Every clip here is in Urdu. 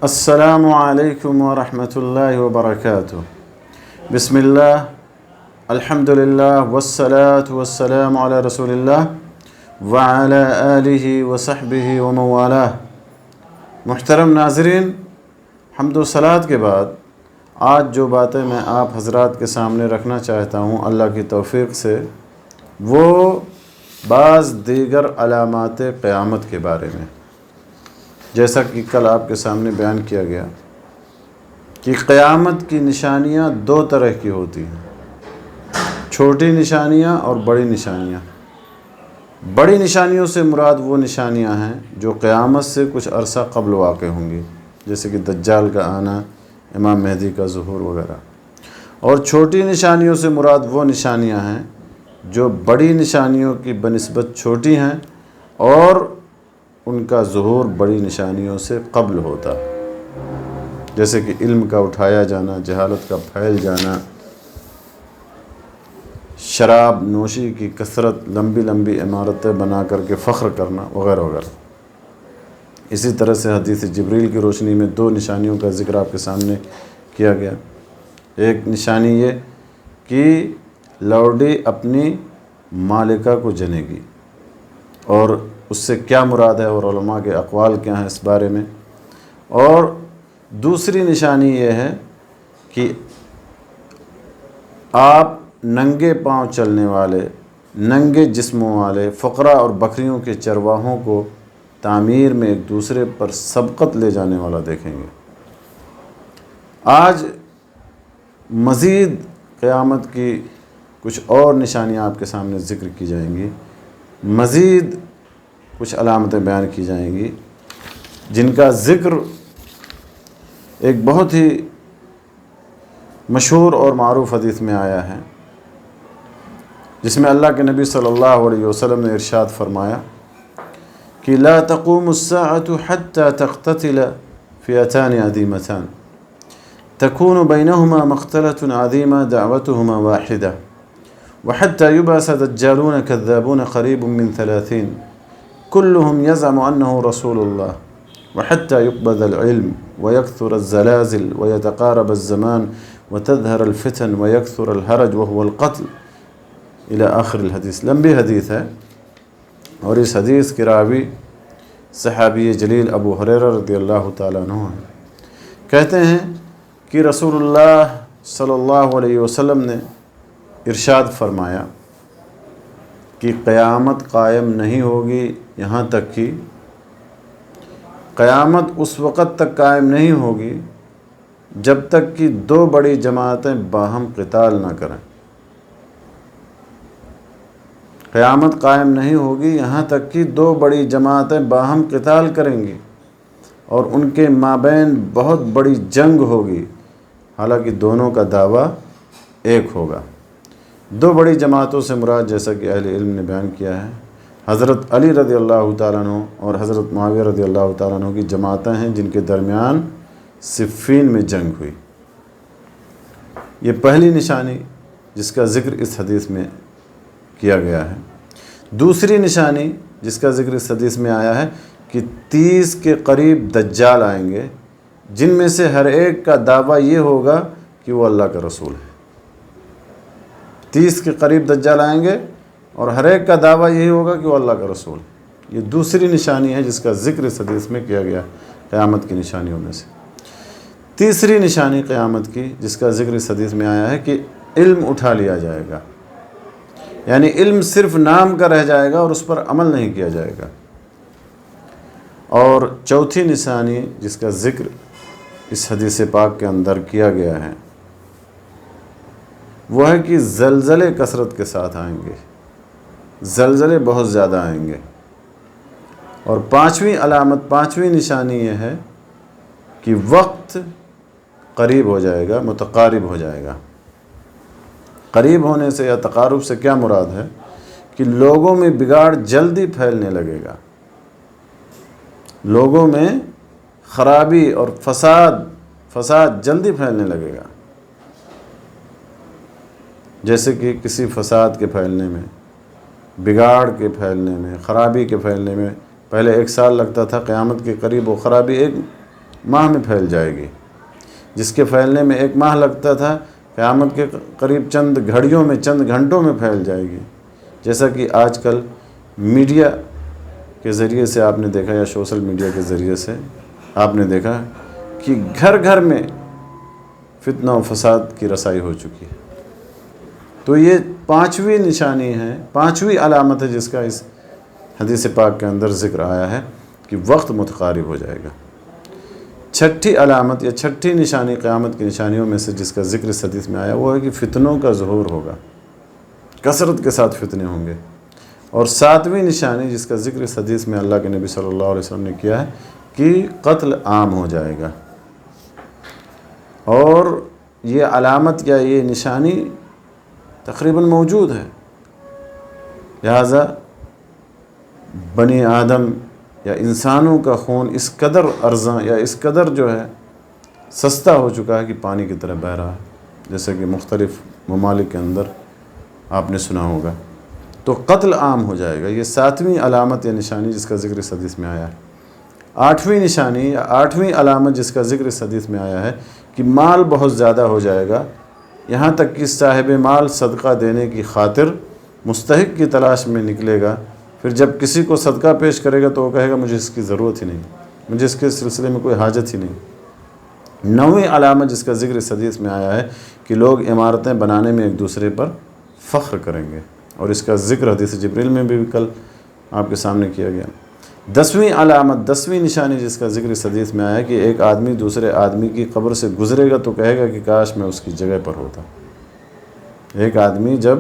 السلام علیکم ورحمۃ اللہ وبرکاتہ۔ بسم اللہ، الحمد للہ والصلاة والسلام علی رسول اللہ وعلی آلہ وصحبہ ومن والہ۔ محترم ناظرین، حمد و صلوات کے بعد آج جو باتیں میں آپ حضرات کے سامنے رکھنا چاہتا ہوں اللہ کی توفیق سے، وہ بعض دیگر علامات قیامت کے بارے میں، جیسا کہ کل آپ کے سامنے بیان کیا گیا کہ قیامت کی نشانیاں دو طرح کی ہوتی ہیں، چھوٹی نشانیاں اور بڑی نشانیاں۔ بڑی نشانیوں سے مراد وہ نشانیاں ہیں جو قیامت سے کچھ عرصہ قبل واقع ہوں گی، جیسے کہ دجال کا آنا، امام مہدی کا ظہور وغیرہ۔ اور چھوٹی نشانیوں سے مراد وہ نشانیاں ہیں جو بڑی نشانیوں کی بنسبت چھوٹی ہیں اور ان کا ظہور بڑی نشانیوں سے قبل ہوتا، جیسے کہ علم کا اٹھایا جانا، جہالت کا پھیل جانا، شراب نوشی کی کثرت، لمبی لمبی عمارتیں بنا کر کے فخر کرنا وغیرہ وغیرہ۔ اسی طرح سے حدیث جبریل کی روشنی میں دو نشانیوں کا ذکر آپ کے سامنے کیا گیا۔ ایک نشانی یہ کہ لوڈی اپنی مالکہ کو جنے گی، اور اس سے کیا مراد ہے اور علماء کے اقوال کیا ہیں اس بارے میں۔ اور دوسری نشانی یہ ہے کہ آپ ننگے پاؤں چلنے والے، ننگے جسموں والے فقراء اور بکریوں کے چرواہوں کو تعمیر میں ایک دوسرے پر سبقت لے جانے والا دیکھیں گے۔ آج مزید قیامت کی کچھ اور نشانیاں آپ کے سامنے ذکر کی جائیں گی، مزید کچھ علامتیں بیان کی جائیں گی جن کا ذکر ایک بہت ہی مشہور اور معروف حدیث میں آیا ہے، جس میں اللہ کے نبی صلی اللہ علیہ وسلم نے ارشاد فرمایا کہ لا تقوم الساعة حتى تقتتل فئتان عظیمتان تكون بينهما مقتلة عظيمة دعوتهما واحدة وحتى يبعث دجالون كذابون قريب من 30 كلهم يزعم أنه رسول الله وحتى يقبض العلم ويكثر الزلازل ويتقارب الزمان وتظهر الفتن ويكثر الهرج وهو القتل إلى آخر الحدیث۔ لمبی حدیث ہے، اور اس حدیث کے راوی صحابی جلیل ابو ہریرہ رضی اللہ تعالیٰ عنہ ہیں۔ کہتے ہیں کہ رسول اللہ صلی اللہ علیہ وسلم نے ارشاد فرمایا کہ قیامت قائم نہیں ہوگی یہاں تک کہ قیامت اس وقت تک قائم نہیں ہوگی جب تک کہ دو بڑی جماعتیں باہم قتال نہ کریں۔ قیامت قائم نہیں ہوگی یہاں تک کہ دو بڑی جماعتیں باہم قتال کریں گی اور ان کے مابین بہت بڑی جنگ ہوگی، حالانکہ دونوں کا دعویٰ ایک ہوگا۔ دو بڑی جماعتوں سے مراد، جیسا کہ اہل علم نے بیان کیا ہے، حضرت علی رضی اللہ تعالیٰ عنہ اور حضرت معاویہ رضی اللہ تعالیٰ عنہ کی جماعتیں ہیں جن کے درمیان صفین میں جنگ ہوئی۔ یہ پہلی نشانی جس کا ذکر اس حدیث میں کیا گیا ہے۔ دوسری نشانی جس کا ذکر اس حدیث میں آیا ہے کہ 30 کے قریب دجال آئیں گے، جن میں سے ہر ایک کا دعویٰ یہ ہوگا کہ وہ اللہ کا رسول ہے۔ 30 کے قریب دجال آئیں گے اور ہر ایک کا دعویٰ یہی ہوگا کہ وہ اللہ کا رسول ہے۔ یہ دوسری نشانی ہے جس کا ذکر اس حدیث میں کیا گیا قیامت کی نشانیوں میں سے۔ تیسری نشانی قیامت کی جس کا ذکر اس حدیث میں آیا ہے کہ علم اٹھا لیا جائے گا، یعنی علم صرف نام کا رہ جائے گا اور اس پر عمل نہیں کیا جائے گا۔ اور چوتھی نشانی جس کا ذکر اس حدیث پاک کے اندر کیا گیا ہے وہ ہے کہ زلزلے کثرت کے ساتھ آئیں گے، زلزلے بہت زیادہ آئیں گے۔ اور پانچویں علامت، پانچویں نشانی یہ ہے کہ وقت قریب ہو جائے گا، متقارب ہو جائے گا۔ قریب ہونے سے یا تقارب سے کیا مراد ہے کہ لوگوں میں بگاڑ جلدی پھیلنے لگے گا، لوگوں میں خرابی اور فساد جلدی پھیلنے لگے گا۔ جیسے کہ کسی فساد کے پھیلنے میں، بگاڑ کے پھیلنے میں، خرابی کے پھیلنے میں پہلے 1 سال لگتا تھا، قیامت کے قریب وہ خرابی ماہ میں پھیل جائے گی، جس کے پھیلنے میں 1 ماہ لگتا تھا، قیامت کے قریب چند گھڑیوں میں، چند گھنٹوں میں پھیل جائے گی۔ جیسا کہ آج کل میڈیا کے ذریعے سے آپ نے دیکھا، یا سوشل میڈیا کے ذریعے سے آپ نے دیکھا کہ گھر گھر میں فتنہ و فساد کی رسائی ہو چکی ہے۔ تو یہ 5ویں نشانی ہے، 5ویں علامت ہے جس کا اس حدیث پاک کے اندر ذکر آیا ہے کہ وقت متقارب ہو جائے گا۔ 6ٹھی علامت یا 6ٹھی نشانی قیامت کی نشانیوں میں سے جس کا ذکر اس حدیث میں آیا وہ ہے کہ فتنوں کا ظہور ہوگا، کثرت کے ساتھ فتنے ہوں گے۔ اور 7ویں نشانی جس کا ذکر اس حدیث میں اللہ کے نبی صلی اللہ علیہ وسلم نے کیا ہے کہ قتل عام ہو جائے گا۔ اور یہ علامت یا یہ نشانی تقریباً موجود ہے، لہذا بنی آدم یا انسانوں کا خون اس قدر ارزاں یا اس قدر جو ہے سستا ہو چکا ہے کہ پانی کی طرح بہہ رہا ہے، جیسا کہ مختلف ممالک کے اندر آپ نے سنا ہوگا۔ تو قتل عام ہو جائے گا، یہ 7ویں علامت یا نشانی جس کا ذکر اس حدیث میں آیا ہے۔ 8ویں نشانی یا 8ویں علامت جس کا ذکر اس حدیث میں آیا ہے کہ مال بہت زیادہ ہو جائے گا، یہاں تک کہ صاحب مال صدقہ دینے کی خاطر مستحق کی تلاش میں نکلے گا، پھر جب کسی کو صدقہ پیش کرے گا تو وہ کہے گا مجھے اس کی ضرورت ہی نہیں، مجھے اس کے سلسلے میں کوئی حاجت ہی نہیں۔ 9ویں علامت جس کا ذکر اس حدیث میں آیا ہے کہ لوگ عمارتیں بنانے میں ایک دوسرے پر فخر کریں گے، اور اس کا ذکر حدیث جبریل میں بھی کل آپ کے سامنے کیا گیا۔ 10ویں علامت، 10ویں نشانی جس کا ذکر اس حدیث میں آیا کہ ایک آدمی دوسرے آدمی کی قبر سے گزرے گا تو کہے گا کہ کاش میں اس کی جگہ پر ہوتا۔ ایک آدمی جب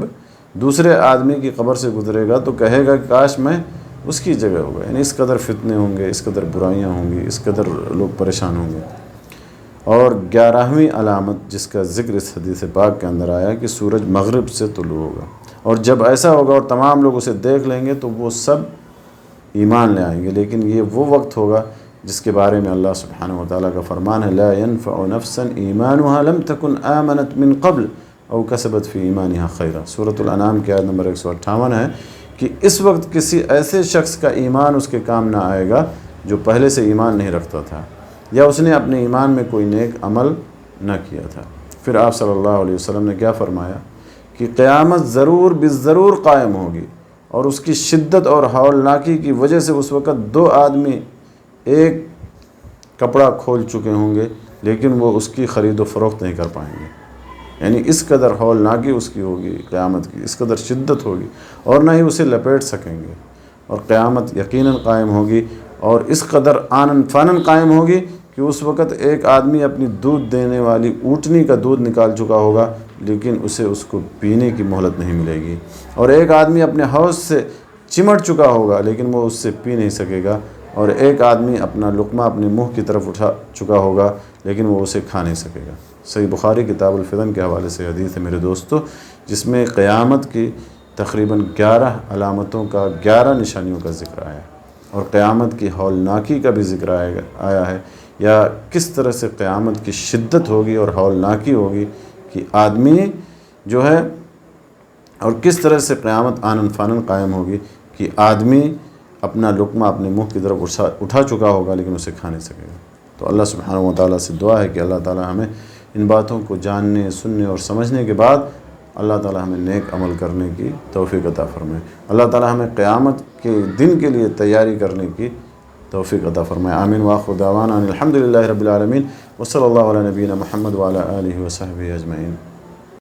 دوسرے آدمی کی قبر سے گزرے گا تو کہے گا کہ کاش میں اس کی جگہ ہوگا، یعنی اس قدر فتنے ہوں گے، اس قدر برائیاں ہوں گی، اس قدر لوگ پریشان ہوں گے۔ اور 11ویں علامت جس کا ذکر اس حدیث پاک کے اندر آیا کہ سورج مغرب سے طلوع ہوگا، اور جب ایسا ہوگا اور تمام لوگ اسے دیکھ لیں گے تو وہ سب ایمان لے آئیں گے، لیکن یہ وہ وقت ہوگا جس کے بارے میں اللہ سبحانہ وتعالیٰ کا فرمان ہے لا ينفع نفسا ایمانها لم تكن آمنت من قبل او کسبت فی ایمانها خیرا۔ سورۃ الانعام کی آیت نمبر 158 ہے کہ اس وقت کسی ایسے شخص کا ایمان اس کے کام نہ آئے گا جو پہلے سے ایمان نہیں رکھتا تھا یا اس نے اپنے ایمان میں کوئی نیک عمل نہ کیا تھا۔ پھر آپ صلی اللہ علیہ وسلم نے کیا فرمایا کہ قیامت ضرور بالضرور قائم ہوگی، اور اس کی شدت اور ہولناکی کی وجہ سے اس وقت 2 آدمی ایک کپڑا کھول چکے ہوں گے لیکن وہ اس کی خرید و فروخت نہیں کر پائیں گے، یعنی اس قدر ہولناکی اس کی ہوگی قیامت کی، اس قدر شدت ہوگی، اور نہ ہی اسے لپیٹ سکیں گے۔ اور قیامت یقیناً قائم ہوگی اور اس قدر آنن فانن قائم ہوگی کہ اس وقت ایک آدمی اپنی دودھ دینے والی اونٹنی کا دودھ نکال چکا ہوگا لیکن اسے اس کو پینے کی مہلت نہیں ملے گی، اور ایک آدمی اپنے حوض سے چمٹ چکا ہوگا لیکن وہ اس سے پی نہیں سکے گا، اور ایک آدمی اپنا لقمہ اپنے منہ کی طرف اٹھا چکا ہوگا لیکن وہ اسے کھا نہیں سکے گا۔ صحیح بخاری کتاب الفتن کے حوالے سے حدیث ہے میرے دوستو، جس میں قیامت کی تقریباً 11 علامتوں کا، 11 نشانیوں کا ذکر آیا ہے، اور قیامت کی ہولناکی کا بھی ذکر آیا ہے، یا کس طرح سے قیامت کی شدت ہوگی اور ہولناکی ہوگی کہ آدمی جو ہے، اور کس طرح سے قیامت آنن فانن قائم ہوگی کہ آدمی اپنا لقمہ اپنے منہ کی طرف اٹھا چکا ہوگا لیکن اسے کھا نہیں سکے گا۔ تو اللہ سبحانہ و تعالیٰ سے دعا ہے کہ اللہ تعالیٰ ہمیں ان باتوں کو جاننے، سننے اور سمجھنے کے بعد اللہ تعالیٰ ہمیں نیک عمل کرنے کی توفیق عطا فرمائے۔ اللہ تعالیٰ ہمیں قیامت کے دن کے لیے تیاری کرنے کی توفیق عطا فرمائے۔ آمین وآخر دعوانا الحمد للہ رب العالمین، وصلی اللہ علی نبینا محمد وعلی آلہ وصحبہ اجمعین۔